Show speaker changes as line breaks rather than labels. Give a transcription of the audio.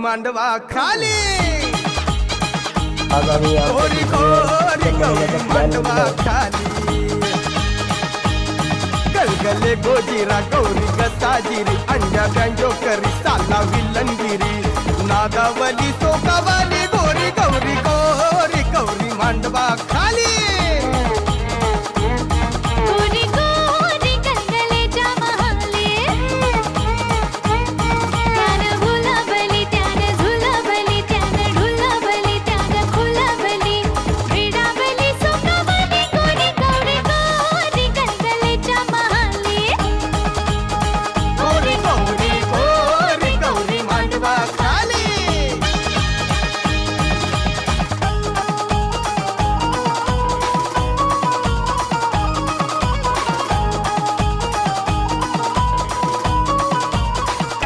मांडवा खाली
आगामी
गोरी गोरी गौरी मांडवा खाली गलगले गोजीरा गौरी गसाजिरी अंड्या बँजो करी साला विलंगिरी नादावली सोकावाली गोरी गौरी गोरी गौरी मांडवा खाली